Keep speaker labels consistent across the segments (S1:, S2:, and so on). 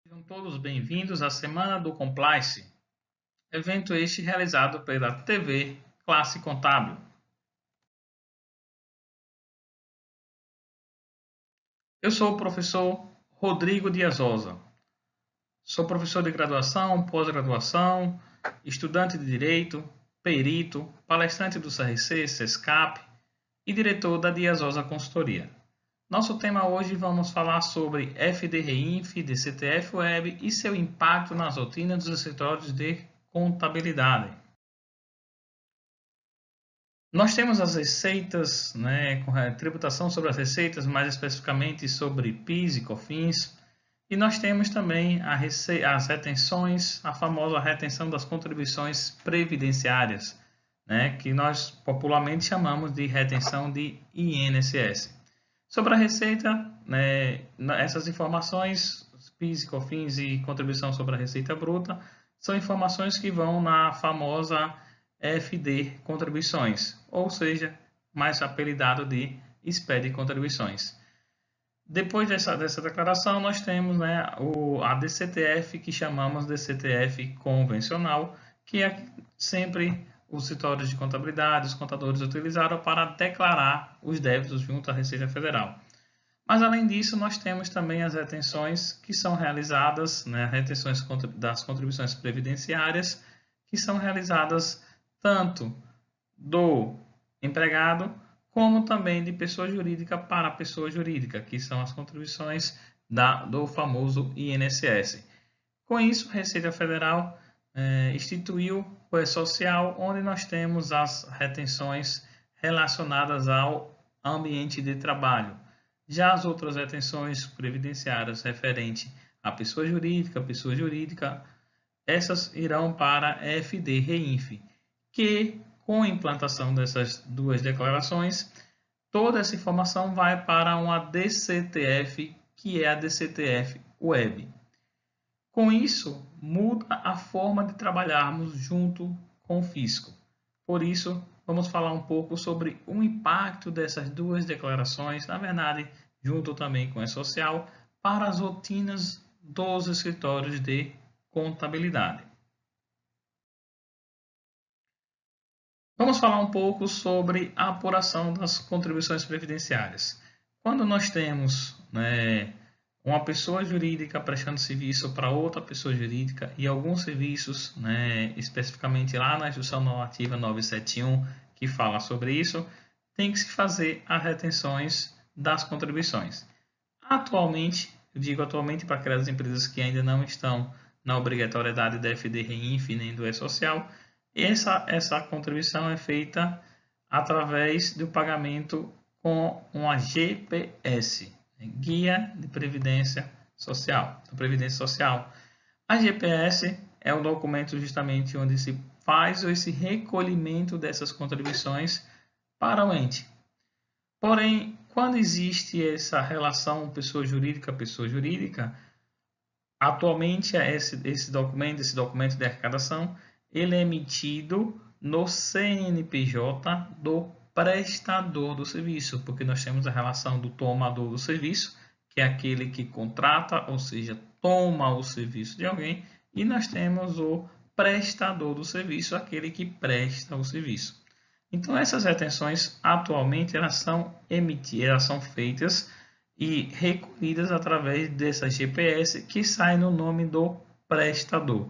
S1: Sejam todos bem-vindos à Semana do Compliance, evento este realizado pela TV Classe Contábil. Eu sou o professor Rodrigo Dias Oza. Sou professor de graduação, pós-graduação, estudante de Direito, perito, palestrante do CRC, SESCAP e diretor da Dias Oza Consultoria. Nosso tema hoje vamos falar sobre FD-Reinf, DCTF Web e seu impacto nas rotinas dos escritórios de contabilidade. Nós temos as receitas, com a tributação sobre as receitas, mais especificamente sobre PIS e COFINS, e nós temos também as retenções, a famosa retenção das contribuições previdenciárias, que nós popularmente chamamos de retenção de INSS. Sobre a receita, essas informações, PIS, COFINS e contribuição sobre a receita bruta, são informações que vão na famosa FD contribuições, ou seja, mais apelidado de SPED contribuições. Depois dessa declaração, nós temos a DCTF, que chamamos de DCTF convencional, que é sempre os escritórios de contabilidade, os contadores utilizaram para declarar os débitos junto à Receita Federal. Mas, além disso, nós temos também as retenções que são realizadas, retenções das contribuições previdenciárias, que são realizadas tanto do empregado como também de pessoa jurídica para pessoa jurídica, que são as contribuições do famoso INSS. Com isso, a Receita Federal instituiu o E-Social, onde nós temos as retenções relacionadas ao ambiente de trabalho. Já as outras retenções previdenciárias referentes à pessoa jurídica, essas irão para FD-Reinf, que com a implantação dessas duas declarações, toda essa informação vai para uma DCTF, que é a DCTF Web. Com isso, muda a forma de trabalharmos junto com o fisco. Por isso, vamos falar um pouco sobre o impacto dessas duas declarações, na verdade, junto também com a E-Social, para as rotinas dos escritórios de contabilidade. Vamos falar um pouco sobre a apuração das contribuições previdenciárias. Quando nós temos uma pessoa jurídica prestando serviço para outra pessoa jurídica e alguns serviços, especificamente lá na Instrução Normativa 971, que fala sobre isso, tem que se fazer as retenções das contribuições. Atualmente, eu digo atualmente para aquelas empresas que ainda não estão na obrigatoriedade da FD-Reinf nem do E-Social, essa contribuição é feita através do pagamento com uma GPS, Guia de Previdência Social. A GPS é um documento justamente onde se faz esse recolhimento dessas contribuições para o ente. Porém, quando existe essa relação pessoa jurídica, atualmente esse documento de arrecadação, ele é emitido no CNPJ do prestador do serviço, porque nós temos a relação do tomador do serviço, que é aquele que contrata, ou seja, toma o serviço de alguém, e nós temos o prestador do serviço, aquele que presta o serviço. Então, essas retenções, atualmente, elas são feitas e recolhidas através dessa GPS que sai no nome do prestador.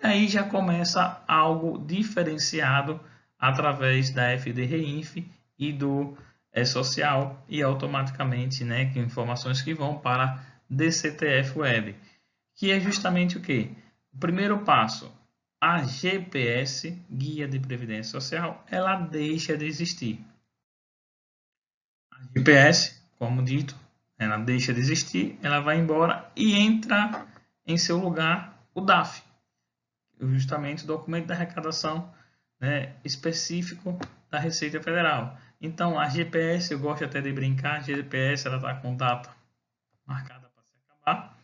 S1: E aí já começa algo diferenciado através da FD-Reinf e do E-Social e automaticamente, que informações que vão para DCTF Web, que é justamente o quê? O primeiro passo, a GPS, Guia de Previdência Social, ela deixa de existir. A GPS, como dito, ela deixa de existir, ela vai embora e entra em seu lugar o DAF, justamente o documento de arrecadação específico da Receita Federal. Então, a GPS, eu gosto até de brincar, a GPS ela está com data marcada para se acabar.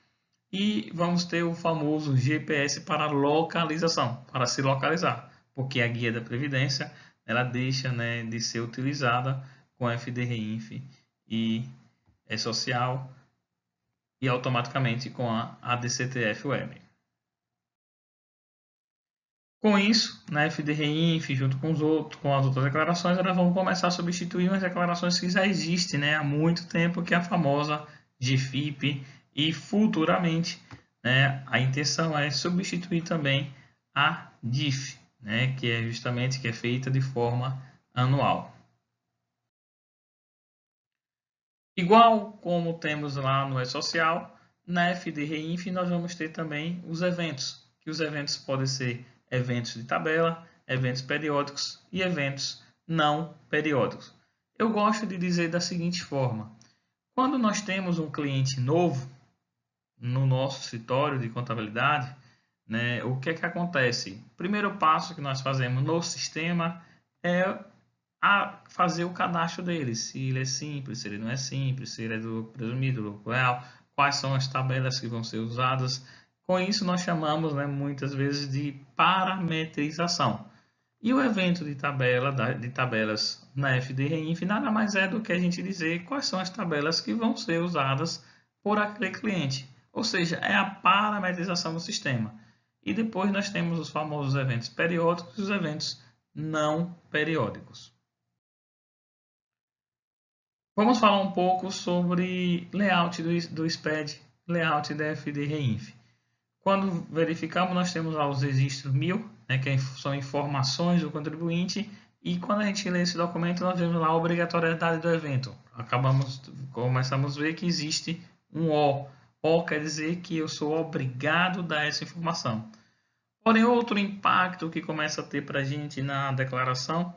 S1: E vamos ter o famoso GPS para localização, para se localizar, porque a guia da Previdência ela deixa de ser utilizada com FD-Reinf e E-Social e automaticamente com a DCTF Web. Com isso, na FDRINF, junto com as outras declarações, elas vão começar a substituir umas declarações que já existem, né, há muito tempo, que é a famosa GFIP, e futuramente, né, a intenção é substituir também a DIF, né, que é feita de forma anual. Igual como temos lá no E-Social, na FDRINF nós vamos ter também os eventos, que os eventos podem ser eventos de tabela, eventos periódicos e eventos não periódicos. Eu gosto de dizer da seguinte forma: quando nós temos um cliente novo no nosso escritório de contabilidade, né, o que é que acontece? O primeiro passo que nós fazemos no sistema é fazer o cadastro dele, se ele é simples, se ele não é simples, se ele é do presumido, do lucro real, quais são as tabelas que vão ser usadas. Com isso, nós chamamos, né, muitas vezes de parametrização. E o evento de tabelas na FDRINF nada mais é do que a gente dizer quais são as tabelas que vão ser usadas por aquele cliente. Ou seja, é a parametrização do sistema. E depois nós temos os famosos eventos periódicos e os eventos não periódicos. Vamos falar um pouco sobre layout do SPED, layout da FDRINF. Quando verificamos, nós temos lá os registros 1000, né, que são informações do contribuinte, e quando a gente lê esse documento, nós vemos lá a obrigatoriedade do evento. Começamos a ver que existe um O. O quer dizer que eu sou obrigado a dar essa informação. Porém, outro impacto que começa a ter para a gente na declaração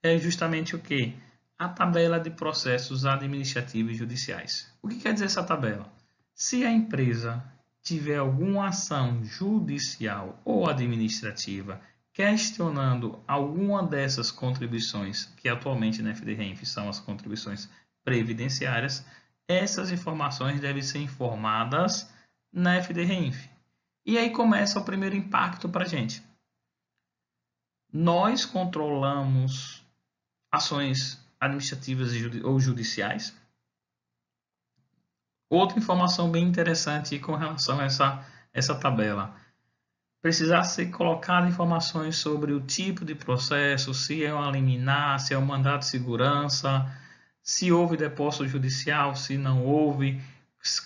S1: é justamente o que? A tabela de processos administrativos e judiciais. O que quer dizer essa tabela? Se a empresa tiver alguma ação judicial ou administrativa questionando alguma dessas contribuições, que atualmente na FDRINF são as contribuições previdenciárias, essas informações devem ser informadas na FDRINF. E aí começa o primeiro impacto para a gente. Nós controlamos ações administrativas ou judiciais. Outra informação bem interessante com relação a essa tabela. Precisar ser colocada informações sobre o tipo de processo, se é uma liminar, se é um mandato de segurança, se houve depósito judicial, se não houve.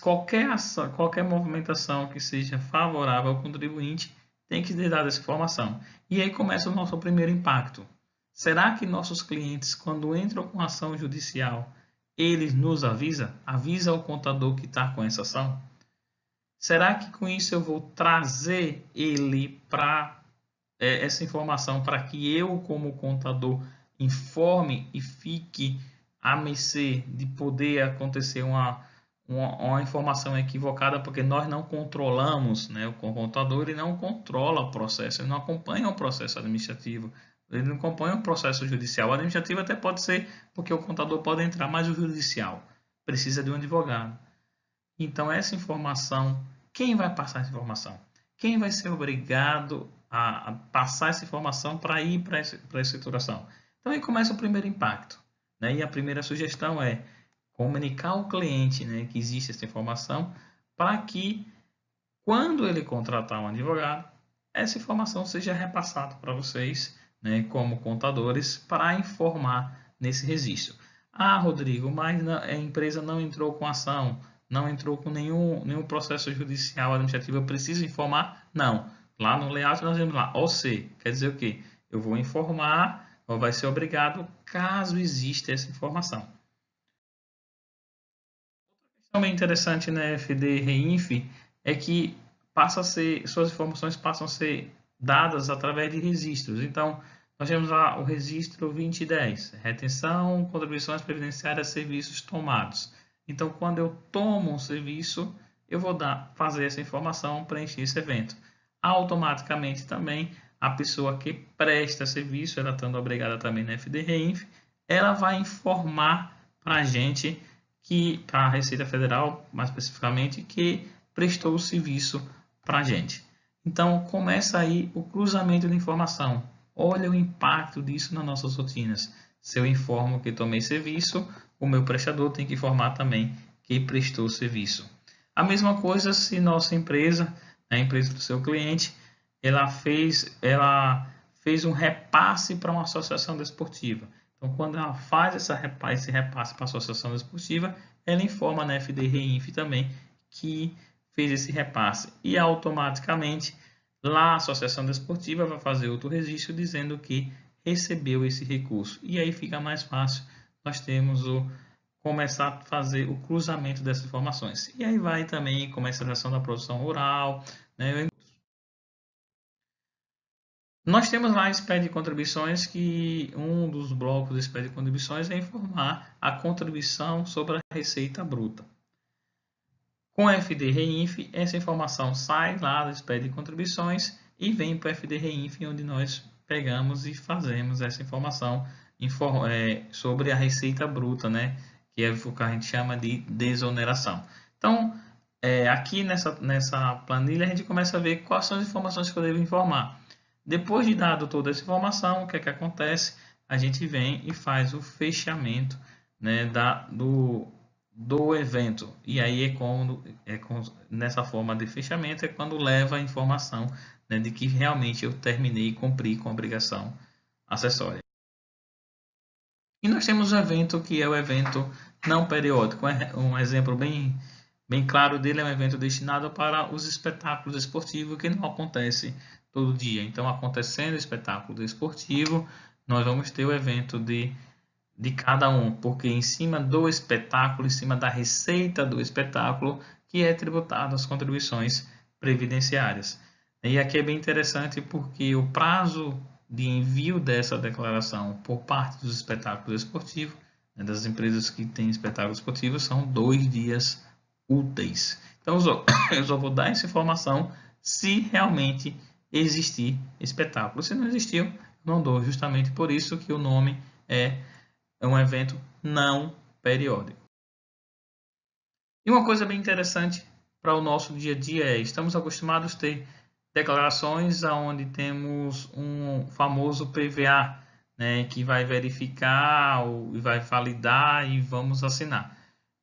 S1: Qualquer movimentação que seja favorável ao contribuinte tem que ter dado essa informação. E aí começa o nosso primeiro impacto. Será que nossos clientes, quando entram com ação judicial, eles nos avisam? Avisa o contador que está com essa ação? Será que com isso eu vou trazer ele para essa informação para que eu, como contador, informe e fique à mercê de poder acontecer uma informação equivocada, porque nós não controlamos, né? O contador ele não controla o processo, ele não acompanha o processo administrativo, ele não acompanha o processo judicial. O administrativo até pode ser, porque o contador pode entrar, mas o judicial precisa de um advogado. Então, essa informação, quem vai passar essa informação? Quem vai ser obrigado a passar essa informação para ir para a escrituração? Então, aí começa o primeiro impacto, né? E a primeira sugestão é comunicar ao cliente, né, que existe essa informação, para que, quando ele contratar um advogado, essa informação seja repassada para vocês, né, como contadores, para informar nesse registro. Ah, Rodrigo, mas a empresa não entrou com ação, não entrou com nenhum processo judicial administrativo, eu preciso informar? Não. Lá no layout nós vemos lá, OC, quer dizer o quê? Eu vou informar, ou vai ser obrigado, caso exista essa informação. Também interessante na FDRINF é que suas informações passam a ser dadas através de registros. Então, nós temos lá o registro 2010, retenção, contribuições previdenciárias, serviços tomados. Então, quando eu tomo um serviço, eu vou fazer essa informação, preencher esse evento. Automaticamente também, a pessoa que presta serviço, ela estando obrigada também na FDRINF, ela vai informar para a gente, para a Receita Federal, mais especificamente, que prestou o serviço para a gente. Então, começa aí o cruzamento de informação. Olha o impacto disso nas nossas rotinas. Se eu informo que tomei serviço, o meu prestador tem que informar também que prestou o serviço. A mesma coisa se nossa empresa, a empresa do seu cliente, ela fez um repasse para uma associação desportiva. Então, quando ela faz esse repasse para a associação desportiva, ela informa na FD-REINF também que fez esse repasse. E automaticamente, lá a associação desportiva vai fazer outro registro dizendo que recebeu esse recurso. E aí fica mais fácil, nós temos começar a fazer o cruzamento dessas informações. E aí vai também comercialização da produção rural, né? Nós temos lá a SPED de contribuições, que um dos blocos da SPED de contribuições é informar a contribuição sobre a receita bruta. Com a FD-REINF, essa informação sai lá da SPED de contribuições e vem para o FD-REINF, onde nós pegamos e fazemos essa informação sobre a receita bruta, né? Que é o que a gente chama de desoneração. Então, aqui nessa planilha, a gente começa a ver quais são as informações que eu devo informar. Depois de dado toda essa informação, o que é que acontece? A gente vem e faz o fechamento, né, do evento. E aí nessa forma de fechamento é quando leva a informação, né, de que realmente eu terminei e cumpri com a obrigação acessória. E nós temos o evento que é o evento não periódico. Um exemplo bem claro dele é um evento destinado para os espetáculos esportivos, que não acontece todo dia. Então, acontecendo o espetáculo esportivo, nós vamos ter o evento de cada um, porque em cima do espetáculo, em cima da receita do espetáculo, que é tributado as contribuições previdenciárias. E aqui é bem interessante porque o prazo de envio dessa declaração por parte dos espetáculos esportivos, né, das empresas que têm espetáculos esportivos, são 2 dias úteis. Então, eu só vou dar essa informação se realmente existir espetáculo. Se não existiu, não dou. Justamente por isso que o nome é um evento não periódico. E uma coisa bem interessante para o nosso dia a dia é, estamos acostumados a ter declarações onde temos um famoso PVA, né, que vai verificar e vai validar e vamos assinar.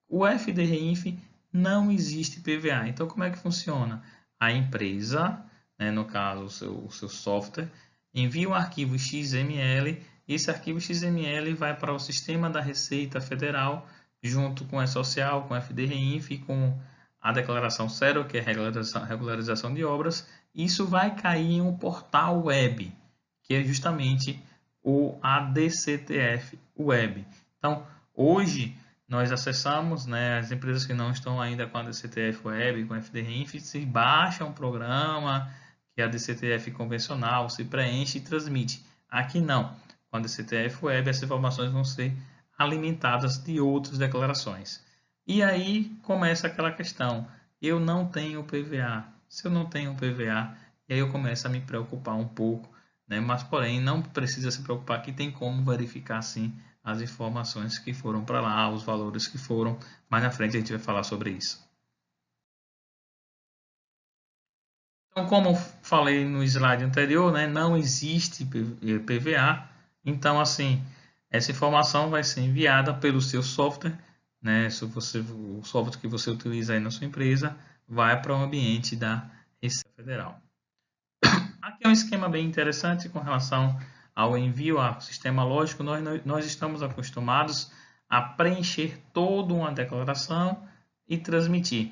S1: O FD-REINF não existe PVA. Então, como é que funciona? A empresa, né, no caso o seu software, envia um arquivo XML. Esse arquivo XML vai para o sistema da Receita Federal, junto com a social, com a FD-REINF e com a declaração 0, que é regularização de obras. Isso vai cair em um portal web, que é justamente o ADCTF Web. Então, hoje nós acessamos, né, as empresas que não estão ainda com a ADCTF Web, com a FD-REINF, se baixa um programa que é a ADCTF convencional, se preenche e transmite. Aqui não. Com a ADCTF Web, essas informações vão ser alimentadas de outras declarações. E aí começa aquela questão, eu não tenho PVA. Se eu não tenho PVA, aí eu começo a me preocupar um pouco, né? Mas porém não precisa se preocupar, que tem como verificar sim as informações que foram para lá, os valores que foram. Mais na frente a gente vai falar sobre isso. Então, como falei no slide anterior, né, não existe PVA. Então, assim, essa informação vai ser enviada pelo seu software, né, o software que você utiliza aí na sua empresa, vai para o ambiente da Receita Federal. Aqui é um esquema bem interessante com relação ao envio ao sistema lógico. Nós estamos acostumados a preencher toda uma declaração e transmitir.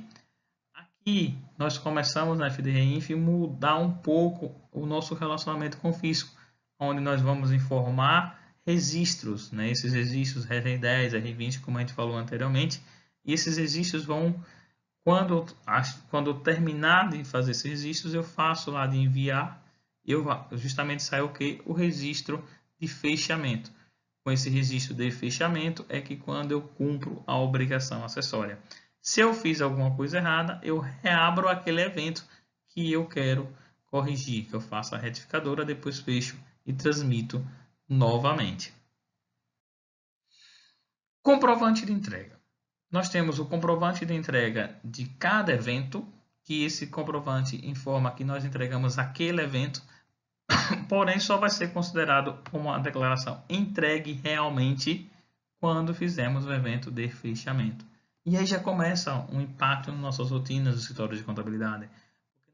S1: Aqui nós começamos na FD-REINF mudar um pouco o nosso relacionamento com o fisco, onde nós vamos informar registros, né? Esses registros R10, R20, como a gente falou anteriormente, e esses registros vão, quando eu terminar de fazer esses registros, eu faço lá de enviar, justamente sai o registro de fechamento. Com esse registro de fechamento é que quando eu cumpro a obrigação acessória. Se eu fiz alguma coisa errada, eu reabro aquele evento que eu quero corrigir, que eu faço a retificadora, depois fecho e transmito novamente. Comprovante de entrega. Nós temos o comprovante de entrega de cada evento, que esse comprovante informa que nós entregamos aquele evento, porém só vai ser considerado como uma declaração entregue realmente quando fizermos o evento de fechamento. E aí já começa um impacto nas nossas rotinas do escritório de contabilidade.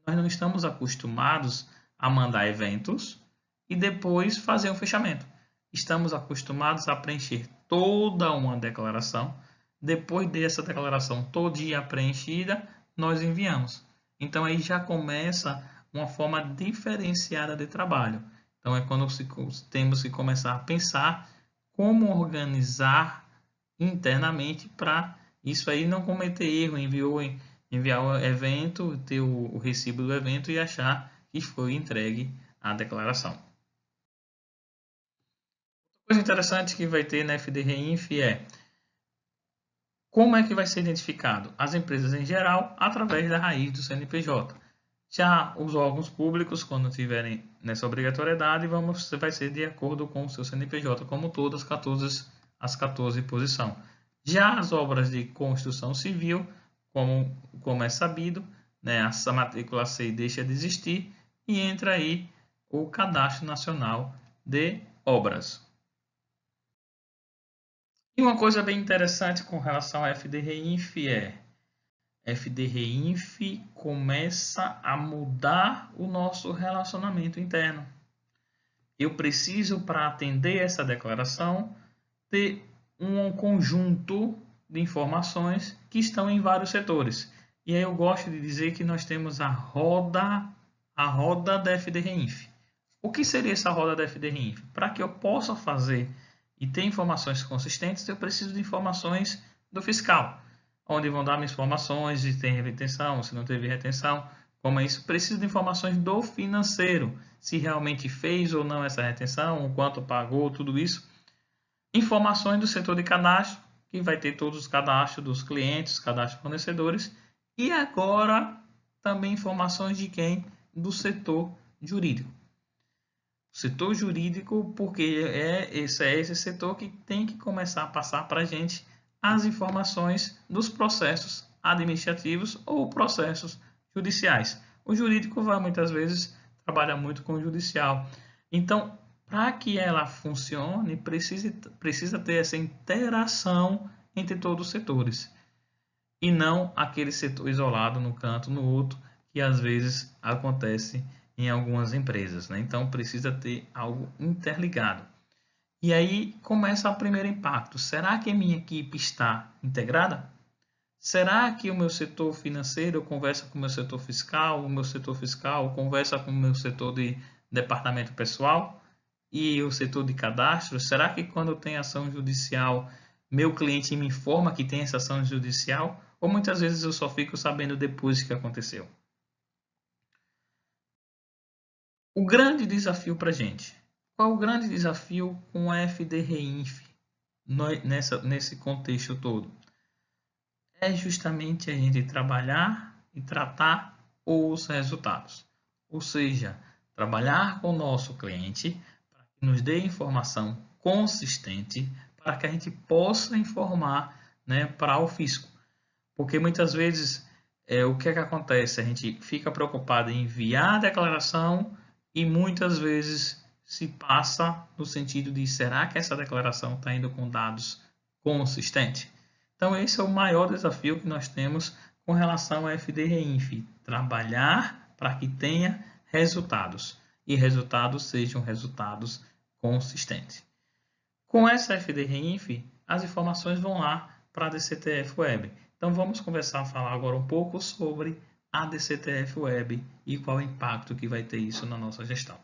S1: Nós não estamos acostumados a mandar eventos e depois fazer um fechamento. Estamos acostumados a preencher toda uma declaração. Depois dessa declaração todinha preenchida, nós enviamos. Então aí já começa uma forma diferenciada de trabalho. Então é quando temos que começar a pensar como organizar internamente para isso aí não cometer erro, enviar o evento, ter o recibo do evento e achar que foi entregue a declaração. Outra coisa interessante que vai ter na FD-Reinf é como é que vai ser identificado as empresas em geral através da raiz do CNPJ. Já os órgãos públicos, quando tiverem nessa obrigatoriedade, vai ser de acordo com o seu CNPJ, como todas as 14 posição. Já as obras de construção civil, como é sabido, né, essa matrícula C deixa de existir e entra aí o Cadastro Nacional de Obras. E uma coisa bem interessante com relação à FD-Reinf FD-Reinf começa a mudar o nosso relacionamento interno. Eu preciso, para atender essa declaração, ter um conjunto de informações que estão em vários setores. E aí eu gosto de dizer que nós temos a roda da FD-Reinf. O que seria essa roda da FD-Reinf? Para que eu possa fazer e ter informações consistentes, eu preciso de informações do fiscal, onde vão dar minhas informações de se tem retenção, se não teve retenção, como é isso. Preciso de informações do financeiro, se realmente fez ou não essa retenção, o quanto pagou, tudo isso. Informações do setor de cadastro, que vai ter todos os cadastros dos clientes, cadastros fornecedores, e agora também informações de quem? Do setor jurídico. O setor jurídico, porque esse setor que tem que começar a passar para a gente as informações dos processos administrativos ou processos judiciais. O jurídico vai muitas vezes trabalhar muito com o judicial. Então, para que ela funcione, precisa ter essa interação entre todos os setores e não aquele setor isolado no canto, no outro, que às vezes acontece em algumas empresas, né? Então precisa ter algo interligado. E aí começa o primeiro impacto. Será que a minha equipe está integrada? Será que o meu setor financeiro conversa com o meu setor fiscal, o meu setor fiscal conversa com o meu setor de departamento pessoal e o setor de cadastro? Será que quando tem ação judicial, meu cliente me informa que tem essa ação judicial? Ou muitas vezes eu só fico sabendo depois que aconteceu? O grande desafio para a gente. Qual o grande desafio com a FD-Reinf nesse contexto todo? É justamente a gente trabalhar e tratar os resultados. Ou seja, trabalhar com o nosso cliente para que nos dê informação consistente para que a gente possa informar, né, para o fisco. Porque muitas vezes o que acontece? A gente fica preocupado em enviar a declaração e muitas vezes se passa no sentido de será que essa declaração está indo com dados consistentes? Então esse é o maior desafio que nós temos com relação à FD-Reinf, trabalhar para que tenha resultados e resultados sejam resultados consistentes. Com essa FD-Reinf, as informações vão lá para a DCTF Web. Então vamos falar agora um pouco sobre a DCTF Web e qual o impacto que vai ter isso na nossa gestão.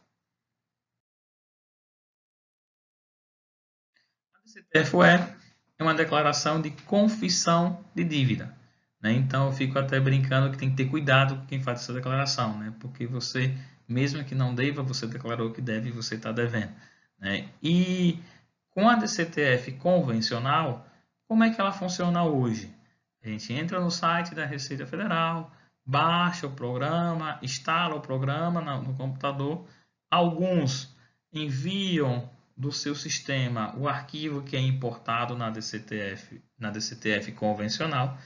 S1: A DCTF Web é uma declaração de confissão de dívida, né? Então eu fico até brincando que tem que ter cuidado com quem faz essa declaração, né? Porque você, mesmo que não deva, você declarou que deve e você está devendo, né? E com a DCTF convencional, como é que ela funciona hoje? A gente entra no site da Receita Federal, baixa o programa, instala o programa no computador. Alguns enviam do seu sistema o arquivo que é importado na DCTF convencional.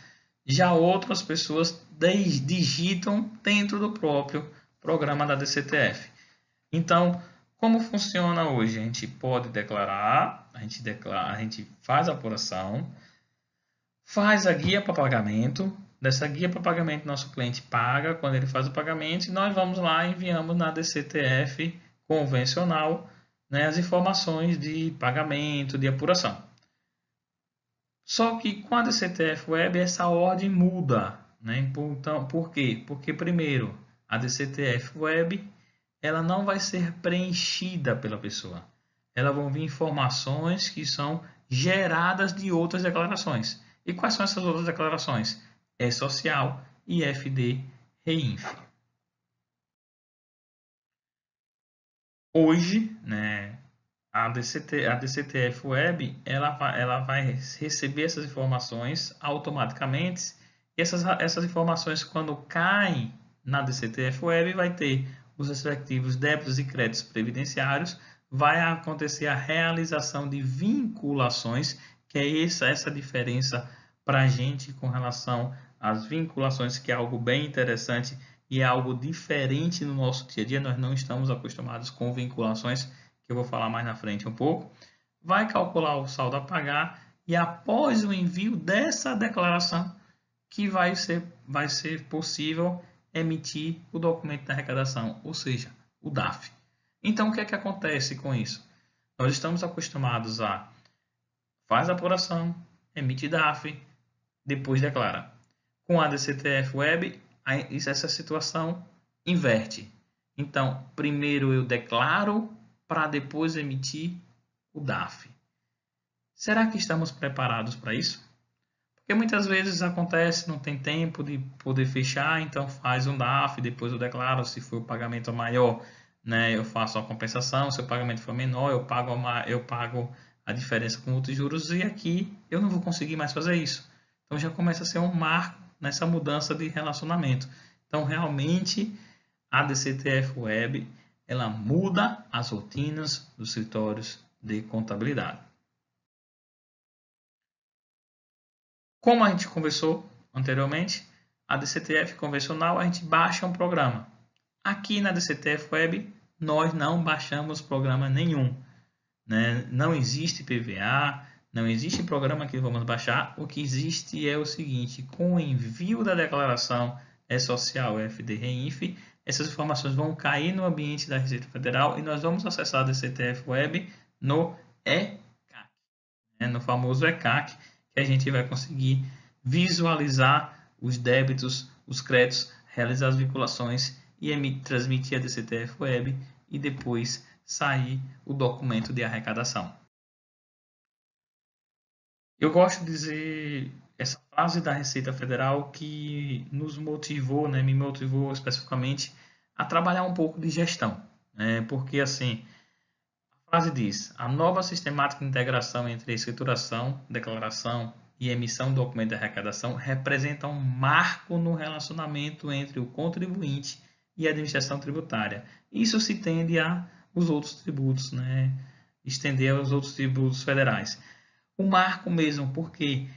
S1: Já outras pessoas digitam dentro do próprio programa da DCTF. Então, como funciona hoje? A gente pode declarar, a gente faz a apuração, faz a guia para pagamento. Dessa guia para pagamento, nosso cliente paga quando ele faz o pagamento e nós vamos lá e enviamos na DCTF convencional, né, as informações de pagamento, de apuração. Só que com a DCTF Web essa ordem muda, né? Então, por quê? Porque primeiro, a DCTF Web ela não vai ser preenchida pela pessoa. Ela vão vir informações que são geradas de outras declarações. E quais são essas outras declarações? E-Social, IFD, REINF. Hoje, né, a DCTF Web ela vai receber essas informações automaticamente. E essas informações, quando caem na DCTF Web, vai ter os respectivos débitos e créditos previdenciários, vai acontecer a realização de vinculações, que é essa diferença para a gente com relação às vinculações, que é algo bem interessante e é algo diferente no nosso dia a dia. Nós não estamos acostumados com vinculações, que eu vou falar mais na frente um pouco. Vai calcular o saldo a pagar e após o envio dessa declaração que vai ser possível emitir o documento de arrecadação, ou seja, o DAF. Então, o que é que acontece com isso? Nós estamos acostumados a faz a apuração, emite DAF, depois declara. Com a DCTF Web, essa situação inverte. Então, primeiro eu declaro para depois emitir o DAF. Será que estamos preparados para isso? Porque muitas vezes acontece, não tem tempo de poder fechar, então faz um DAF, depois eu declaro. Se for o pagamento maior, né, eu faço a compensação. Se o pagamento for menor, eu pago a diferença com outros juros, e aqui eu não vou conseguir mais fazer isso. Então já começa a ser um marco nessa mudança de relacionamento. Então realmente a DCTF Web ela muda as rotinas dos escritórios de contabilidade. Como a gente conversou anteriormente, a DCTF convencional a gente baixa um programa. Aqui na DCTF Web nós não baixamos programa nenhum, né? Não existe PVA, não existe programa que vamos baixar. O que existe é o seguinte: com o envio da declaração E-Social, FD, REINF, essas informações vão cair no ambiente da Receita Federal e nós vamos acessar a DCTF Web no ECAC, né? No famoso ECAC, que a gente vai conseguir visualizar os débitos, os créditos, realizar as vinculações e transmitir a DCTF Web e depois sair o documento de arrecadação. Eu gosto de dizer essa frase da Receita Federal que nos motivou, né, me motivou especificamente a trabalhar um pouco de gestão, né, porque assim, a frase diz: a nova sistemática de integração entre escrituração, declaração e emissão do documento de arrecadação representa um marco no relacionamento entre o contribuinte e a administração tributária. Isso se tende aos outros tributos, né, estender aos outros tributos federais. O marco mesmo, por quê?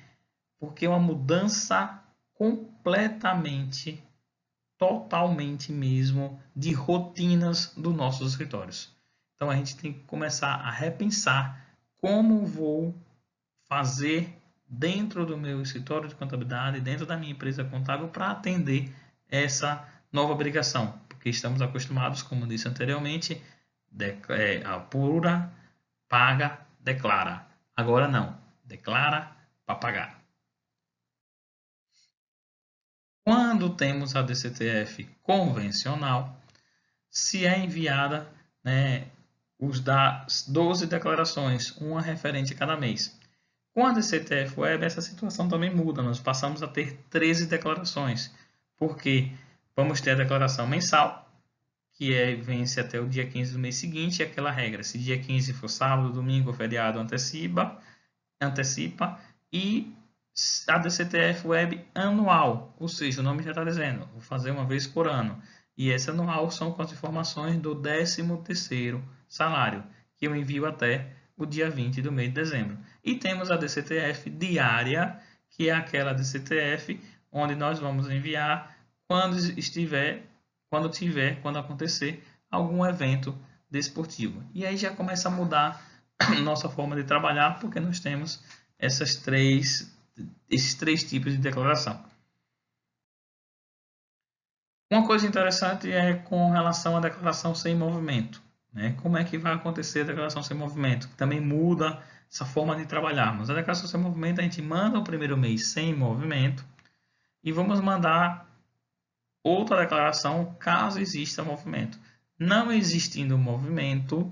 S1: Porque é uma mudança completamente, totalmente mesmo, de rotinas dos nossos escritórios. Então a gente tem que começar a repensar como vou fazer dentro do meu escritório de contabilidade, dentro da minha empresa contábil, para atender essa nova obrigação. Porque estamos acostumados, como disse anteriormente, apura, paga, declara. Agora não, declara para pagar. Quando temos a DCTF convencional, se é enviada, né, os das 12 declarações, uma referente a cada mês. Com a DCTF Web, essa situação também muda, nós passamos a ter 13 declarações, porque vamos ter a declaração mensal, que vence até o dia 15 do mês seguinte, aquela regra: se dia 15 for sábado, domingo ou feriado, antecipa, e a DCTF Web anual, ou seja, o nome já está dizendo, vou fazer uma vez por ano. E essa anual são com as informações do 13º salário, que eu envio até o dia 20 do mês de dezembro. E temos a DCTF diária, que é aquela DCTF onde nós vamos enviar quando acontecer algum evento desportivo. E aí já começa a mudar nossa forma de trabalhar, porque nós temos essas três esses 3 tipos de declaração. Uma coisa interessante é com relação à declaração sem movimento, né? Como é que vai acontecer a declaração sem movimento? Também muda essa forma de trabalharmos. A declaração sem movimento, a gente manda o primeiro mês sem movimento e vamos mandar outra declaração caso exista movimento. Não existindo movimento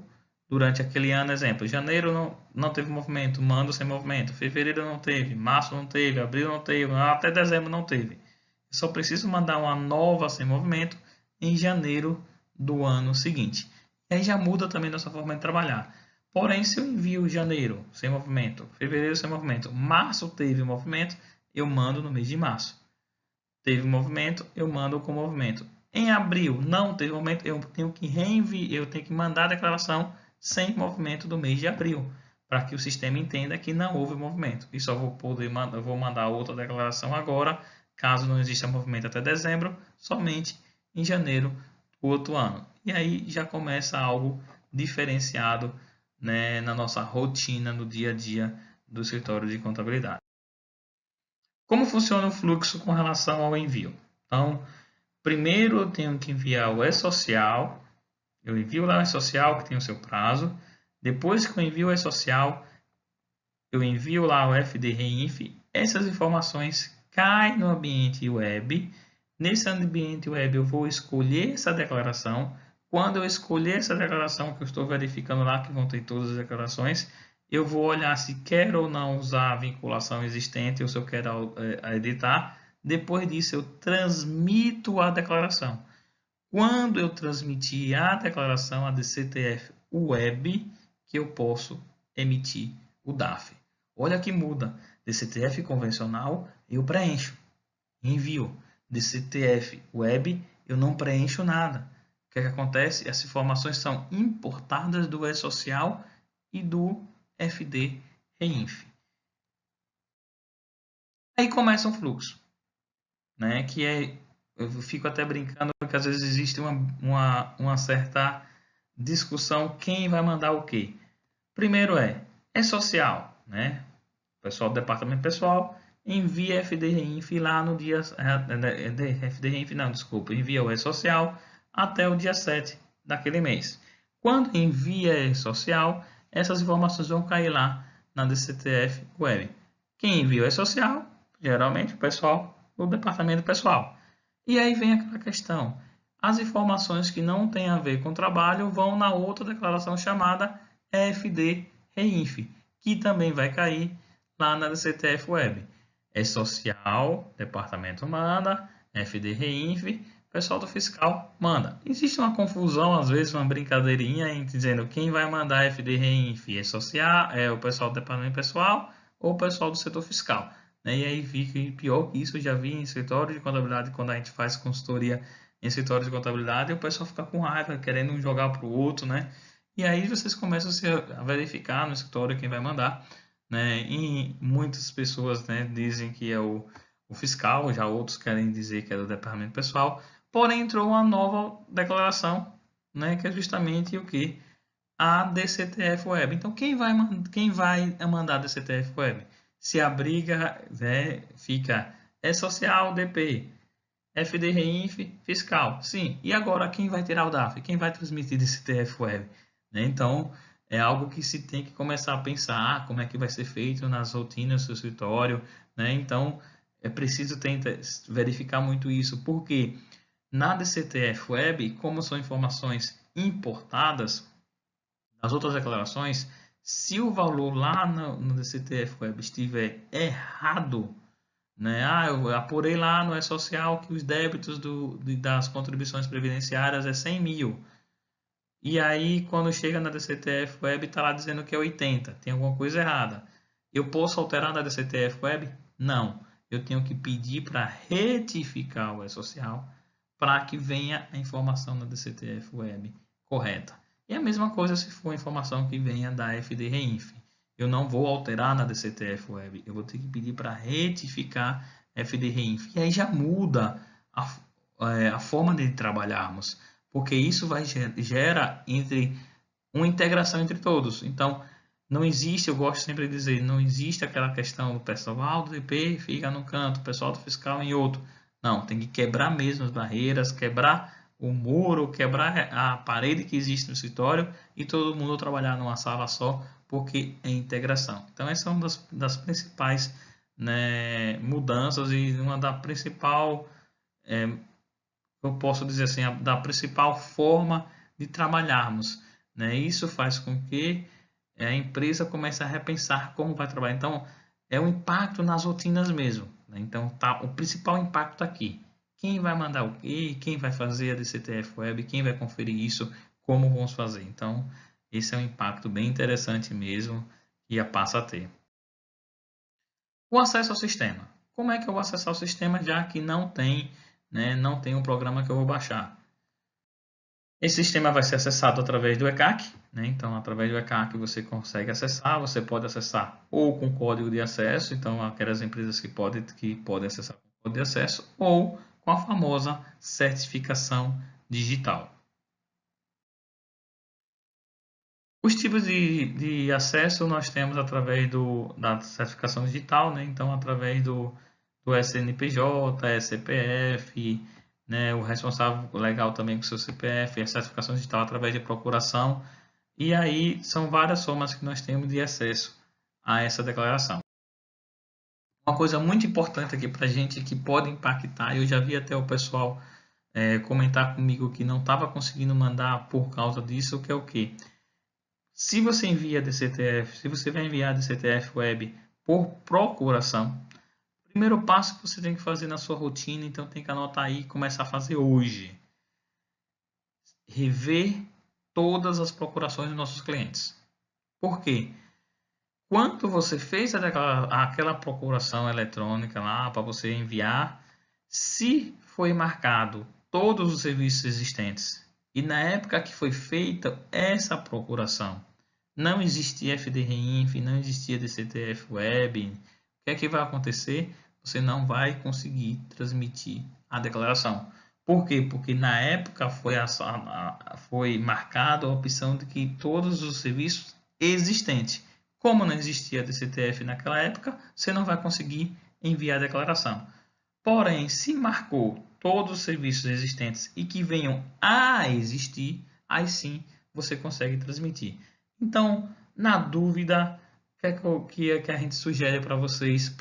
S1: durante aquele ano, exemplo, janeiro não teve movimento, mando sem movimento, fevereiro não teve, março não teve, abril não teve, até dezembro não teve. Eu só preciso mandar uma nova sem movimento em janeiro do ano seguinte. E aí já muda também nossa forma de trabalhar. Porém, se eu envio janeiro sem movimento, fevereiro sem movimento, março teve movimento, eu mando no mês de março. Teve movimento, eu mando com movimento. Em abril não teve movimento, eu tenho que mandar a declaração sem movimento do mês de abril, para que o sistema entenda que não houve movimento. E só vou mandar outra declaração agora, caso não exista movimento até dezembro, somente em janeiro do outro ano. E aí já começa algo diferenciado, né, na nossa rotina, no dia a dia do escritório de contabilidade. Como funciona o fluxo com relação ao envio? Então, primeiro eu tenho que enviar o e-social. Eu envio lá o e-social, que tem o seu prazo. Depois que eu envio o e-social, eu envio lá o FD-REINF. Essas informações caem no ambiente web. Nesse ambiente web eu vou escolher essa declaração. Quando eu escolher essa declaração, que eu estou verificando lá que vão ter todas as declarações, eu vou olhar se quero ou não usar a vinculação existente ou se eu quero editar. Depois disso, eu transmito a declaração. Quando eu transmitir a declaração, a DCTF Web, que eu posso emitir o DAF. Olha que muda. DCTF convencional, eu preencho, envio. DCTF Web, eu não preencho nada. O que acontece? As informações são importadas do e-social e do FD-REINF. Aí começa um fluxo, né? Que eu fico até brincando que às vezes existe uma certa discussão quem vai mandar o quê. Primeiro é social, né? O pessoal do departamento pessoal envia FD-REINF lá no dia FD-REINF não, desculpa, envia o e-social até o dia 7 daquele mês. Quando envia e-social, essas informações vão cair lá na DCTF Web. Quem envia o e-social, geralmente o pessoal do departamento pessoal. E aí vem aquela questão. As informações que não têm a ver com o trabalho vão na outra declaração chamada FD-REINF, que também vai cair lá na DCTF Web. É social, departamento manda, FD-REINF, pessoal do fiscal manda. Existe uma confusão, às vezes, uma brincadeirinha entre dizendo quem vai mandar FD-REINF é social, é o pessoal do departamento pessoal ou o pessoal do setor fiscal. E aí fica pior que isso, eu já vi em escritório de contabilidade, quando a gente faz consultoria em escritório de contabilidade, o pessoal fica com raiva, querendo um jogar para o outro, né? E aí vocês começam a verificar no escritório quem vai mandar, né? E muitas pessoas, né, dizem que é o fiscal, já outros querem dizer que é do departamento pessoal, porém entrou uma nova declaração, né, que é justamente o que? A DCTF Web. Então quem vai mandar a DCTF Web? Se a briga, né, fica social, DP, FD-REINF, fiscal. Sim, e agora quem vai tirar o DAF? Quem vai transmitir DCTF Web? Né? Então, é algo que se tem que começar a pensar como é que vai ser feito nas rotinas do seu escritório. Né? Então, é preciso verificar muito isso, porque na DCTF Web, como são informações importadas das outras declarações, se o valor lá no DCTF Web estiver errado, né? Eu apurei lá no e-social que os débitos das contribuições previdenciárias é 100 mil. E aí, quando chega na DCTF Web, está lá dizendo que é 80. Tem alguma coisa errada. Eu posso alterar na DCTF Web? Não. Eu tenho que pedir para retificar o e-social para que venha a informação na DCTF Web correta. E a mesma coisa se for a informação que venha da FD-REINF. Eu não vou alterar na DCTF Web, eu vou ter que pedir para retificar FD-REINF. E aí já muda a forma de trabalharmos, porque isso gera uma integração entre todos. Então, Não existe, eu gosto sempre de dizer, não existe aquela questão do pessoal do IP fica num canto, o pessoal do fiscal em outro. Não, tem que quebrar mesmo as barreiras, quebrar o muro, quebrar a parede que existe no escritório e todo mundo trabalhar numa sala só, porque é integração. Então, essa é uma das principais, né, mudanças e uma da principal, eu posso dizer assim, da principal forma de trabalharmos, né? Isso faz com que a empresa comece a repensar como vai trabalhar. Então, é o impacto nas rotinas mesmo, né? Então, tá, o principal impacto aqui. Quem vai mandar o quê? Quem vai fazer a DCTF Web? Quem vai conferir isso? Como vamos fazer? Então, esse é um impacto bem interessante mesmo que a passa a ter. O acesso ao sistema. Como é que eu vou acessar o sistema já que não tem, né, não tem um programa que eu vou baixar? Esse sistema vai ser acessado através do ECAC, né? Então, através do ECAC você consegue acessar, você pode acessar ou com código de acesso, então aquelas empresas que podem acessar com código de acesso, ou com a famosa certificação digital. Os tipos de acesso nós temos através da certificação digital, né? Então, através do SNPJ, CPF, né? O responsável legal também com o seu CPF, a certificação digital através de procuração. E aí são várias formas que nós temos de acesso a essa declaração. Uma coisa muito importante aqui para a gente que pode impactar, eu já vi até o pessoal comentar comigo que não estava conseguindo mandar por causa disso, que é o quê? Se você envia DCTF, se você vai enviar DCTF Web por procuração, o primeiro passo que você tem que fazer na sua rotina, então tem que anotar aí e começar a fazer hoje. Rever todas as procurações dos nossos clientes. Por quê? Quando você fez aquela procuração eletrônica lá para você enviar, se foi marcado todos os serviços existentes e na época que foi feita essa procuração, não existia FDRINF, não existia DCTF Web, o que é que vai acontecer? Você não vai conseguir transmitir a declaração. Por quê? Porque na época foi marcada a opção de que todos os serviços existentes. Como não existia DCTF naquela época, você não vai conseguir enviar a declaração. Porém, se marcou todos os serviços existentes e que venham a existir, aí sim você consegue transmitir. Então, na dúvida, o que é que a gente sugere para vocês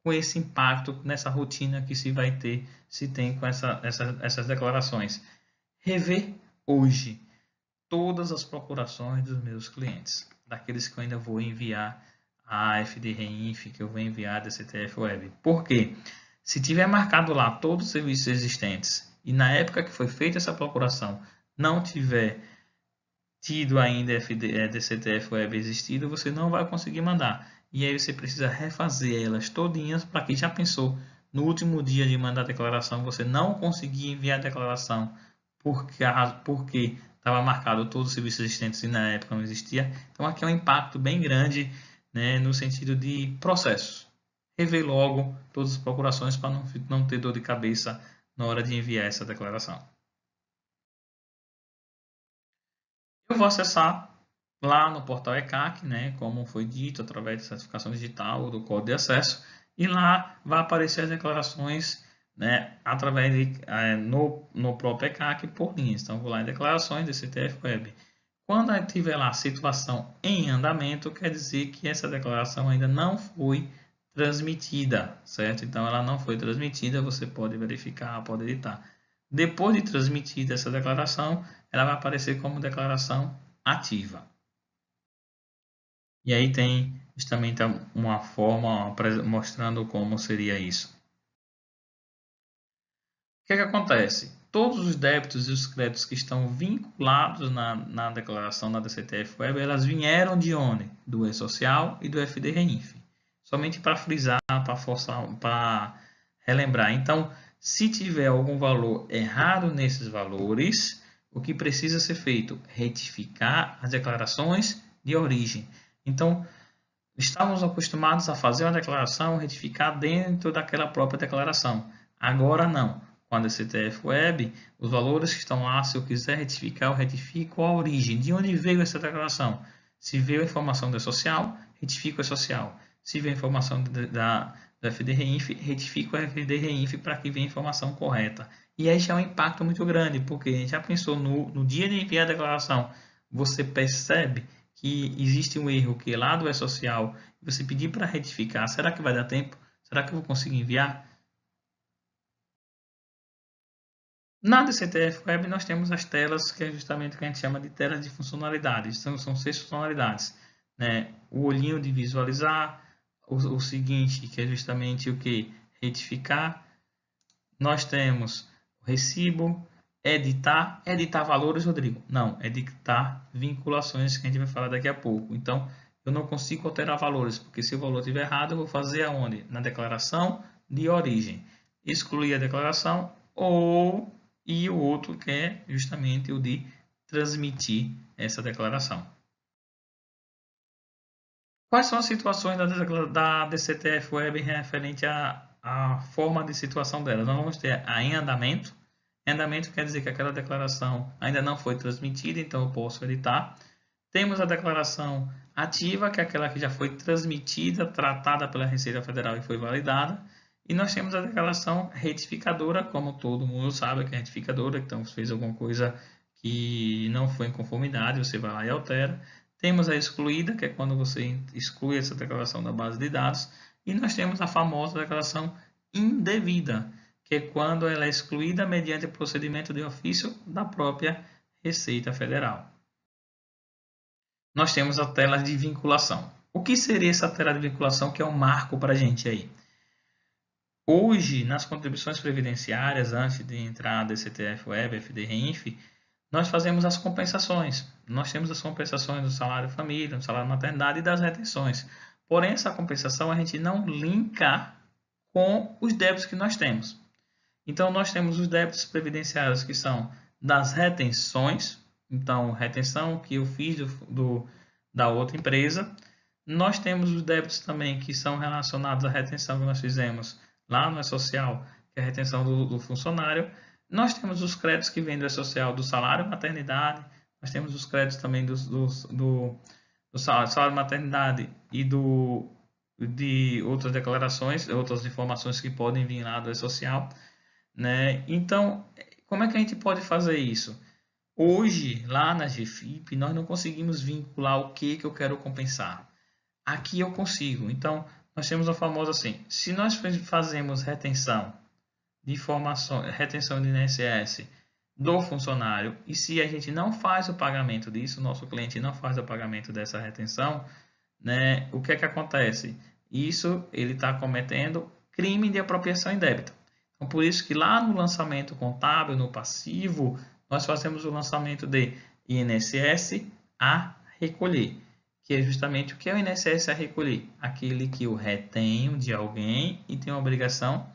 S1: com esse impacto nessa rotina que se vai ter, se tem com essas declarações? Rever hoje todas as procurações dos meus clientes, daqueles que eu ainda vou enviar a FDRINF, que eu vou enviar a DCTF Web. Por quê? Se tiver marcado lá todos os serviços existentes e na época que foi feita essa procuração não tiver tido ainda DCTF Web existido, você não vai conseguir mandar. E aí você precisa refazer elas todinhas para que já pensou no último dia de mandar a declaração, você não conseguir enviar a declaração porque estava marcado todos os serviços existentes e na época não existia. Então aqui é um impacto bem grande, né, no sentido de processos. Rever logo todas as procurações para não ter dor de cabeça na hora de enviar essa declaração. Eu vou acessar lá no portal ECAC, né, como foi dito, através da certificação digital ou do código de acesso, e lá vai aparecer as declarações, né, através no próprio ECAC por linhas. Então, vou lá em declarações DCTF Web. Quando tiver lá situação em andamento, quer dizer que essa declaração ainda não foi transmitida, certo? Então, ela não foi transmitida, você pode verificar, pode editar. Depois de transmitida essa declaração, ela vai aparecer como declaração ativa. E aí tem justamente uma forma mostrando como seria isso. O que é que acontece? Todos os débitos e os créditos que estão vinculados na declaração da DCTF Web, elas vieram de onde? Do E-Social e do FDRINF. Somente para frisar, para forçar, para relembrar. Então, se tiver algum valor errado nesses valores, o que precisa ser feito? Retificar as declarações de origem. Então, estávamos acostumados a fazer uma declaração, retificar dentro daquela própria declaração. Agora não. Com a DCTF Web, os valores que estão lá, se eu quiser retificar, eu retifico a origem. De onde veio essa declaração? Se veio a informação do E-Social, retifica o E-Social. Se veio a informação do FD-REINF, retifica o FD-REINF para que venha a informação correta. E aí já é um impacto muito grande, porque já pensou no dia de enviar a declaração, você percebe que existe um erro que lá do E-Social, você pedir para retificar, será que vai dar tempo? Será que eu vou conseguir enviar? Na DCTF Web nós temos as telas que é justamente o que a gente chama de telas de funcionalidades. São 6 funcionalidades, né? O olhinho de visualizar, o seguinte, que é justamente o que? Retificar. Nós temos o recibo, editar valores, Rodrigo? Não, editar vinculações, que a gente vai falar daqui a pouco. Então, eu não consigo alterar valores, porque se o valor estiver errado, eu vou fazer aonde? Na declaração de origem. Excluir a declaração e o outro que é justamente o de transmitir essa declaração. Quais são as situações da DCTF Web referente à forma de situação dela? Nós vamos ter a em andamento. Em andamento quer dizer que aquela declaração ainda não foi transmitida, então eu posso editar. Temos a declaração ativa, que é aquela que já foi transmitida, tratada pela Receita Federal e foi validada. E nós temos a declaração retificadora, como todo mundo sabe que é retificadora, então você fez alguma coisa que não foi em conformidade, você vai lá e altera. Temos a excluída, que é quando você exclui essa declaração da base de dados. E nós temos a famosa declaração indevida, que é quando ela é excluída mediante procedimento de ofício da própria Receita Federal. Nós temos a tela de vinculação. O que seria essa tela de vinculação que é um marco para a gente aí? Hoje, nas contribuições previdenciárias, antes de entrar a DCTF Web, FD-REINF, nós fazemos as compensações. Nós temos as compensações do salário família, do salário maternidade e das retenções. Porém, essa compensação a gente não linka com os débitos que nós temos. Então, nós temos os débitos previdenciários que são das retenções. Então, retenção que eu fiz da outra empresa. Nós temos os débitos também que são relacionados à retenção que nós fizemos lá no E-Social, que é a retenção do funcionário. Nós temos os créditos que vêm do E-Social do salário maternidade. Nós temos os créditos também do salário maternidade e de outras declarações, outras informações que podem vir lá do E-Social, né? Então, como é que a gente pode fazer isso? Hoje, lá na GFIP, nós não conseguimos vincular o que eu quero compensar. Aqui eu consigo. Então, nós temos a famosa assim, se nós fazemos retenção de informações, retenção de INSS do funcionário, e se a gente não faz o pagamento disso, nosso cliente não faz o pagamento dessa retenção, né, o que é que acontece? Isso ele está cometendo crime de apropriação indébita. Então, por isso que lá no lançamento contábil, no passivo, nós fazemos o lançamento de INSS a recolher, que é justamente o que é o INSS a recolher? Aquele que eu retenho de alguém e tenho a obrigação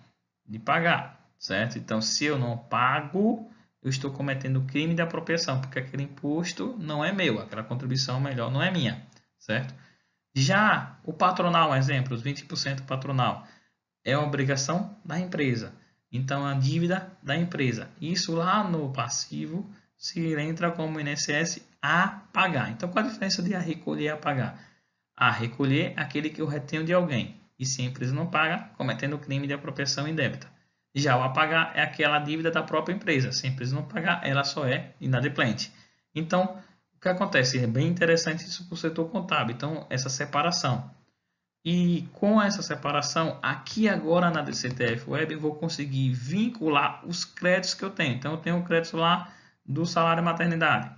S1: de pagar, certo? Então, se eu não pago, eu estou cometendo crime de apropriação, porque aquele imposto não é meu, aquela contribuição melhor não é minha, certo? Já o patronal, exemplo, os 20% patronal, é uma obrigação da empresa. Então, a dívida da empresa. Isso lá no passivo se entra como INSS a pagar. Então, qual a diferença de a recolher e a pagar? A recolher é aquele que eu retenho de alguém. E se a empresa não paga, cometendo crime de apropriação indébita. Já o a pagar é aquela dívida da própria empresa. Se a empresa não pagar, ela só é inadimplente. Então, o que acontece? É bem interessante isso para o setor contábil. Então, essa separação. E com essa separação, aqui agora na DCTF Web, eu vou conseguir vincular os créditos que eu tenho. Então, eu tenho o crédito lá do salário maternidade.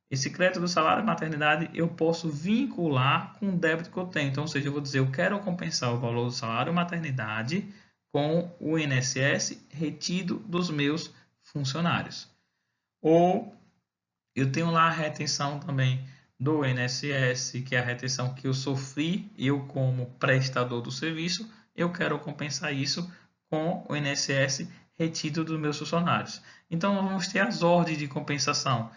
S1: Esse crédito do salário maternidade eu posso vincular com o débito que eu tenho. Então, ou seja, eu vou dizer, eu quero compensar o valor do salário maternidade com o INSS retido dos meus funcionários. Ou eu tenho lá a retenção também do INSS, que é a retenção que eu sofri, eu como prestador do serviço, eu quero compensar isso com o INSS retido dos meus funcionários. Então, vamos ter as ordens de compensação,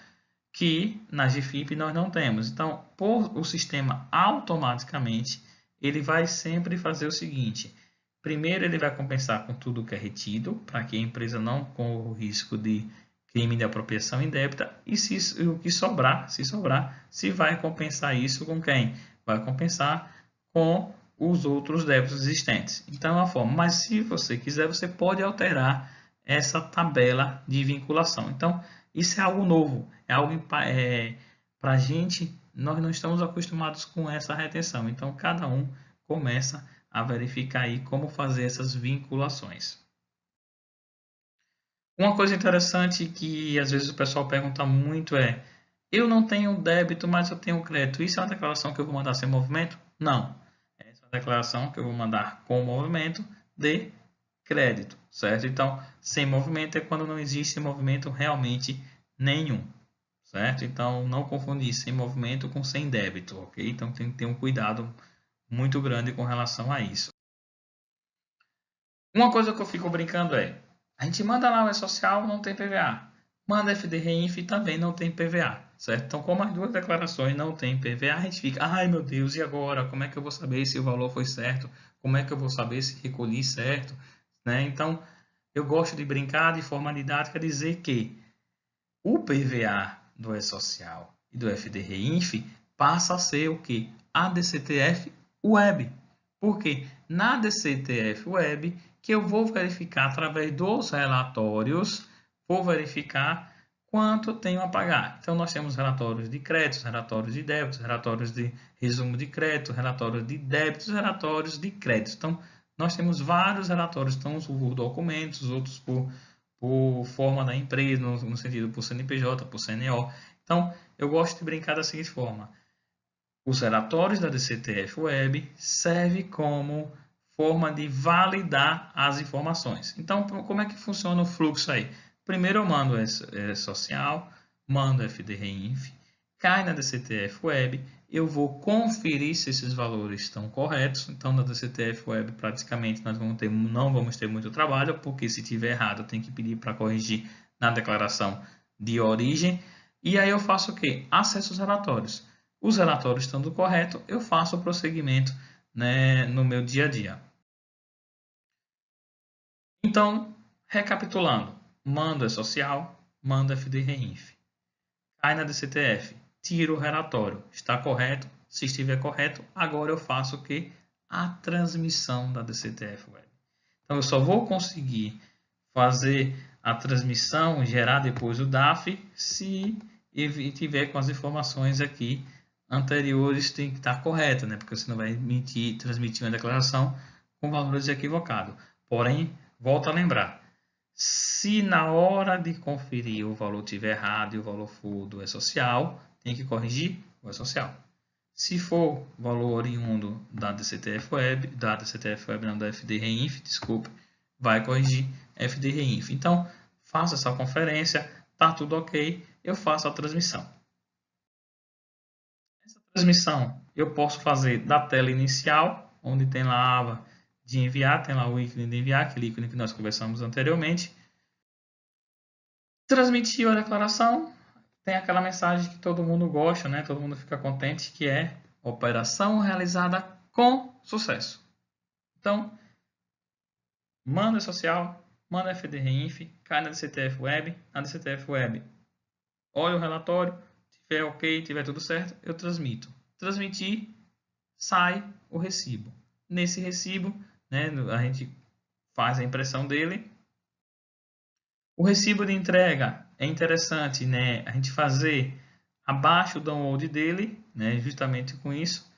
S1: que na GFIP nós não temos. Então, por o sistema automaticamente, ele vai sempre fazer o seguinte. Primeiro, ele vai compensar com tudo que é retido, para que a empresa não corra o risco de crime de apropriação indébita e o que sobrar, se vai compensar isso com quem? Vai compensar com os outros débitos existentes. Então, é uma forma. Mas se você quiser, você pode alterar essa tabela de vinculação. Então, isso é algo novo, é algo para a gente, nós não estamos acostumados com essa retenção. Então, cada um começa a verificar aí como fazer essas vinculações. Uma coisa interessante que às vezes o pessoal pergunta muito é: eu não tenho débito, mas eu tenho crédito. Isso é uma declaração que eu vou mandar sem movimento? Não. Essa é uma declaração que eu vou mandar com movimento de crédito, certo? Então, sem movimento é quando não existe movimento realmente nenhum, certo? Então, não confundir sem movimento com sem débito, ok? Então, tem que ter um cuidado muito grande com relação a isso. Uma coisa que eu fico brincando é: a gente manda lá o E-Social, não tem PVA. Manda FD-REINF e também não tem PVA, certo? Então, como as duas declarações não tem PVA, a gente fica: ai meu Deus, e agora? Como é que eu vou saber se o valor foi certo? Como é que eu vou saber se recolhi certo? Né? Então, eu gosto de brincar de forma didática, dizer que o PVA do E-Social e do FD-REINF passa a ser o que? A DCTF Web. Porque na DCTF Web que eu vou verificar através dos relatórios, vou verificar quanto eu tenho a pagar. Então, nós temos relatórios de créditos, relatórios de débitos, relatórios de resumo de crédito, relatórios de débitos, relatórios de créditos. Então, nós temos vários relatórios, então, uns por documentos, outros por forma da empresa, no sentido por CNPJ, por CNO. Então, eu gosto de brincar da seguinte forma: os relatórios da DCTF Web servem como forma de validar as informações. Então, como é que funciona o fluxo aí? Primeiro eu mando E-Social, mando FD-REINF, cai na DCTF Web, eu vou conferir se esses valores estão corretos. Então, na DCTF Web, praticamente, nós não vamos ter muito trabalho, porque se tiver errado, eu tenho que pedir para corrigir na declaração de origem. E aí eu faço o quê? Acesso aos relatórios. Os relatórios estando corretos, eu faço o prosseguimento, né, no meu dia a dia. Então, recapitulando: mando E-Social, mando FD-REINF. Cai na DCTF, tiro o relatório. Está correto? Se estiver correto, agora eu faço o quê? A transmissão da DCTF Web. Então, eu só vou conseguir fazer a transmissão, gerar depois o DAF, se tiver com as informações aqui anteriores, tem que estar correta, né? Porque você não vai transmitir uma declaração com valores equivocados. Porém, volto a lembrar: se na hora de conferir o valor estiver errado e o valor for do E-Social, tem que corrigir o E-Social. Se for valor oriundo da DCTF Web, da FD-REINF, desculpe, vai corrigir FD-REINF. Então, faço essa conferência, tá tudo ok, eu faço a transmissão. Essa transmissão eu posso fazer da tela inicial, onde tem lá a aba de enviar, tem lá o ícone de enviar, aquele ícone que nós conversamos anteriormente. Transmitiu a declaração, tem aquela mensagem que todo mundo gosta, né? Todo mundo fica contente, que é: operação realizada com sucesso. Então, manda E-Social, manda FD-REINF, cai na DCTF Web, na DCTF Web, olha o relatório, tiver ok, tiver tudo certo, eu transmito. Transmitir, sai o recibo. Nesse recibo, né, a gente faz a impressão dele. O recibo de entrega é interessante, né, a gente fazer abaixo do download dele, né, justamente com isso.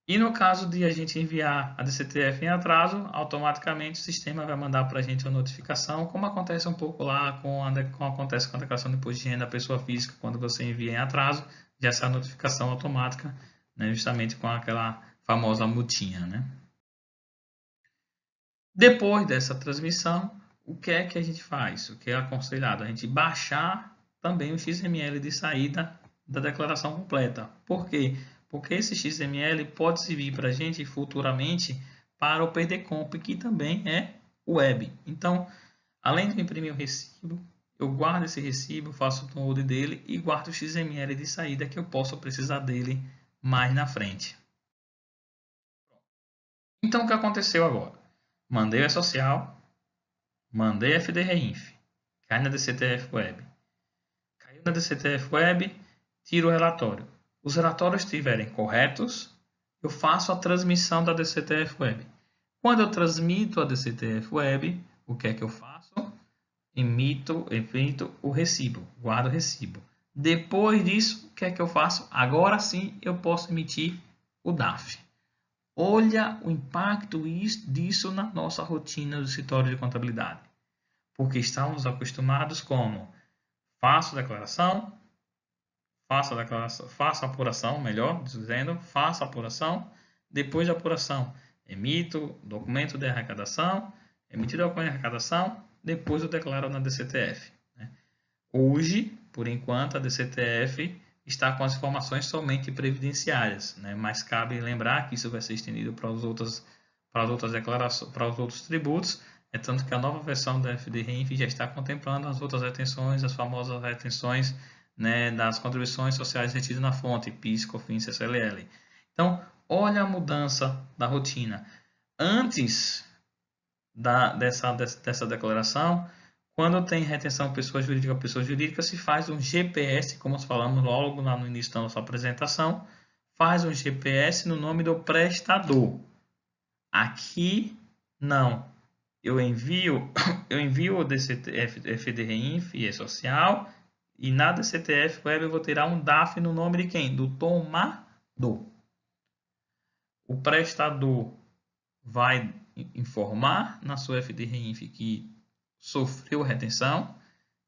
S1: E no caso de a gente enviar a DCTF em atraso, automaticamente o sistema vai mandar para a gente uma notificação, como acontece um pouco lá acontece com a declaração de imposto de renda da pessoa física. Quando você envia em atraso, já sai a notificação automática, né, justamente com aquela famosa multinha, né? Depois dessa transmissão, o que é que a gente faz? O que é aconselhado? A gente baixar também o XML de saída da declaração completa. Por quê? Porque esse XML pode servir para a gente futuramente para o PDComp, que também é web. Então, além de imprimir o recibo, eu guardo esse recibo, faço o download dele e guardo o XML de saída, que eu posso precisar dele mais na frente. Então, o que aconteceu agora? Mandei o E-Social, mandei FD-REINF, cai na DCTF Web. Caiu na DCTF Web, tiro o relatório. Os relatórios estiverem corretos, eu faço a transmissão da DCTF Web. Quando eu transmito a DCTF Web, o que é que eu faço? Emito o recibo, guardo o recibo. Depois disso, o que é que eu faço? Agora sim eu posso emitir o DARF. Olha o impacto disso na nossa rotina do escritório de contabilidade. Porque estamos acostumados como faço a declaração, faço a apuração, melhor dizendo, faço a apuração, depois da apuração, emito documento de arrecadação, emitido o documento de arrecadação, depois eu declaro na DCTF. Hoje, por enquanto, a DCTF está com as informações somente previdenciárias, mas cabe lembrar que isso vai ser estendido para as outras declarações, para os outros tributos, tanto que a nova versão da FD-REINF já está contemplando as outras retenções, as famosas retenções das contribuições sociais retidas na fonte, PIS, COFINS, SLL. Então, olha a mudança da rotina. Antes dessa declaração, quando tem retenção pessoa jurídica, se faz um GPS, como nós falamos logo lá no início da nossa apresentação, faz um GPS no nome do prestador. Aqui, não. Eu envio o DCTF, FD-REINF e E-Social, e na DCTF Web eu vou tirar um DARF no nome de quem? Do tomador. O prestador vai informar na sua FD-REINF que sofreu retenção.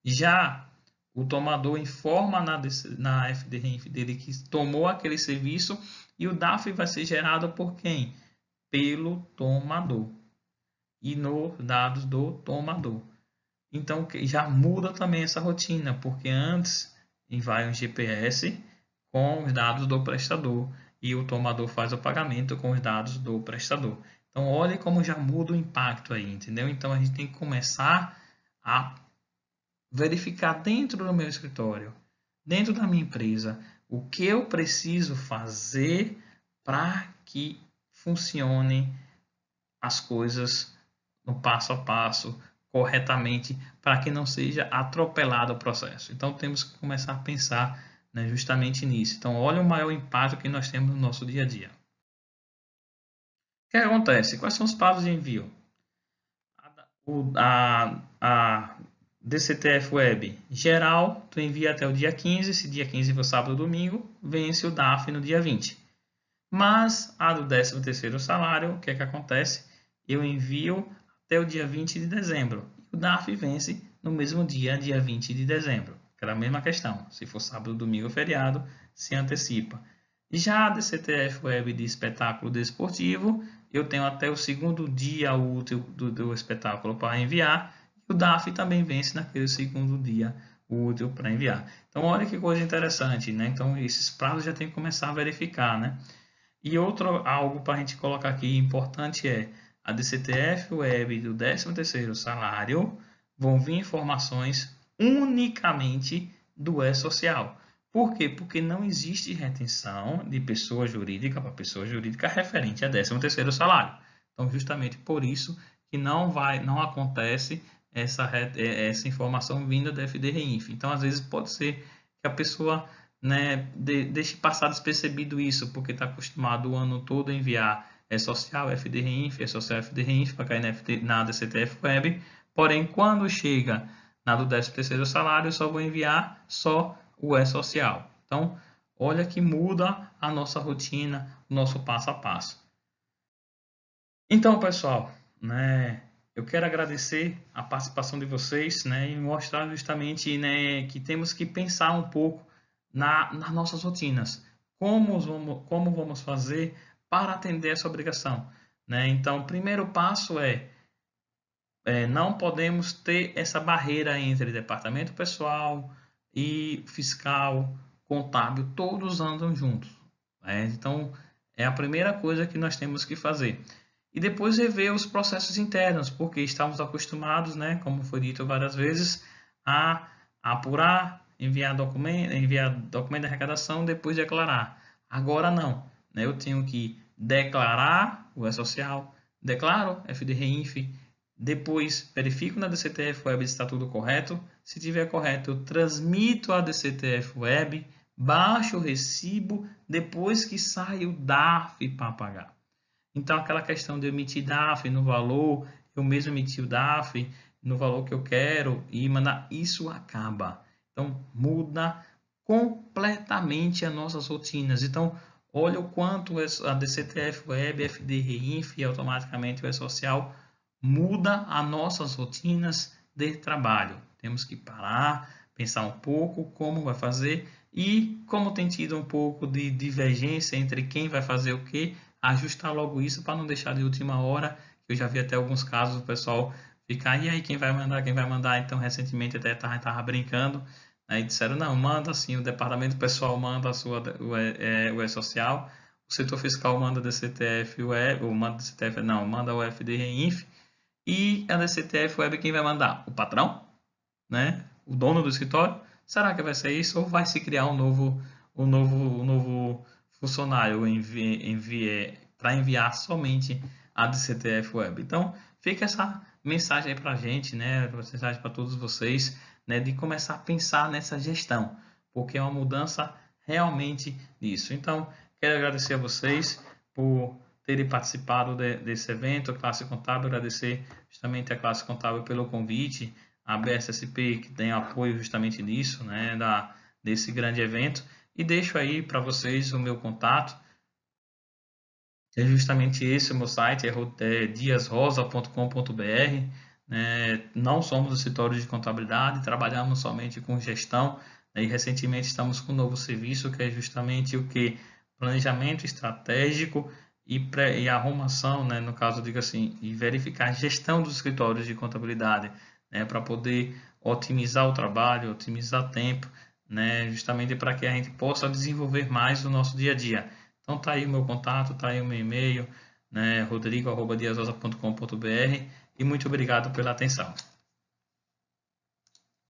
S1: Já o tomador informa na FD-REINF dele que tomou aquele serviço, e o DARF vai ser gerado por quem? Pelo tomador e nos dados do tomador. Então já muda também essa rotina, porque antes vai um GPS com os dados do prestador e o tomador faz o pagamento com os dados do prestador. Então olhe como já muda o impacto aí, entendeu? Então a gente tem que começar a verificar dentro do meu escritório, dentro da minha empresa, o que eu preciso fazer para que funcione as coisas no passo a passo, corretamente, para que não seja atropelado o processo. Então temos que começar a pensar justamente nisso. Então olha o maior impacto que nós temos no nosso dia a dia. O que acontece? Quais são os prazos de envio? A DCTF Web geral, tu envia até o dia 15, se dia 15 for sábado ou domingo, vence o DARF no dia 20. Mas a do 13º salário, o que é que acontece? Eu envio até o dia 20 de dezembro. O DARF vence no mesmo dia 20 de dezembro. Aquela mesma questão. Se for sábado, domingo ou feriado, se antecipa. Já a DCTF Web de espetáculo desportivo, eu tenho até o segundo dia útil do espetáculo para enviar. E o DARF também vence naquele segundo dia útil para enviar. Então, olha que coisa interessante, Então, esses prazos já tem que começar a verificar, E algo para a gente colocar aqui importante é a DCTF Web do 13º salário vão vir informações unicamente do E-Social. Por quê? Porque não existe retenção de pessoa jurídica para pessoa jurídica referente a 13º salário. Então, justamente por isso que não acontece essa informação vinda da FD-REINF. Então, às vezes pode ser que a pessoa deixe passar despercebido isso, porque está acostumado o ano todo a enviar E-Social, FD-REINF, E-Social, FD-REINF para cair na DCTF Web. Porém, quando chega na do 13º salário, eu só vou enviar só o E-Social. Então, olha que muda a nossa rotina, o nosso passo a passo. Então, pessoal, eu quero agradecer a participação de vocês, e mostrar justamente que temos que pensar um pouco nas nossas rotinas. Como vamos fazer para atender essa obrigação? Então, o primeiro passo não podemos ter essa barreira entre departamento pessoal e fiscal, contábil, todos andam juntos. Então, é a primeira coisa que nós temos que fazer. E depois rever os processos internos, porque estamos acostumados, como foi dito várias vezes, a apurar, enviar documento de arrecadação, depois declarar. Agora não. Eu tenho que declarar o E-Social, declaro FD-REINF, depois verifico na DCTF Web se está tudo correto. Se estiver correto, eu transmito a DCTF Web, baixo o recibo, depois que sai o DARF para pagar. Então, aquela questão de eu emitir DARF no valor, eu mesmo emitir o DARF no valor que eu quero e mandar, isso acaba. Então, muda completamente as nossas rotinas. Então, olha o quanto a DCTF Web, FD Reinf e automaticamente o E-Social muda as nossas rotinas de trabalho. Temos que parar, pensar um pouco como vai fazer e como tem tido um pouco de divergência entre quem vai fazer o que, ajustar logo isso para não deixar de última hora. Eu já vi até alguns casos do pessoal ficar, e aí quem vai mandar, quem vai mandar? Então, recentemente até estava brincando, aí disseram, não, manda assim, o departamento pessoal manda o E-Social, o setor fiscal manda a DCTF Web, ou manda DCTF, não, manda o FD Reinf, e a DCTF Web quem vai mandar? O patrão, né? O dono do escritório? Será que vai ser isso? Ou vai se criar um novo funcionário para enviar somente a DCTF Web? Então, fica essa mensagem aí para a gente, né? Mensagem para todos vocês, né? De começar a pensar nessa gestão, porque é uma mudança realmente disso. Então, quero agradecer a vocês por terem participado desse evento, a Classe Contábil, agradecer justamente a Classe Contábil pelo convite, a BSSP que tem apoio justamente nisso, né, desse grande evento, e deixo aí para vocês o meu contato, é justamente esse o meu site, é diasrosa.com.br, né, não somos escritório de contabilidade, trabalhamos somente com gestão, né, e recentemente estamos com um novo serviço que é justamente o que? Planejamento estratégico e arrumação, né, no caso, digo assim, e verificar a gestão dos escritórios de contabilidade, né, para poder otimizar o trabalho, otimizar tempo, né, justamente para que a gente possa desenvolver mais o nosso dia a dia. Então tá aí o meu contato, tá aí o meu e-mail, né, rodrigo@diasrosa.com.br, e muito obrigado pela atenção.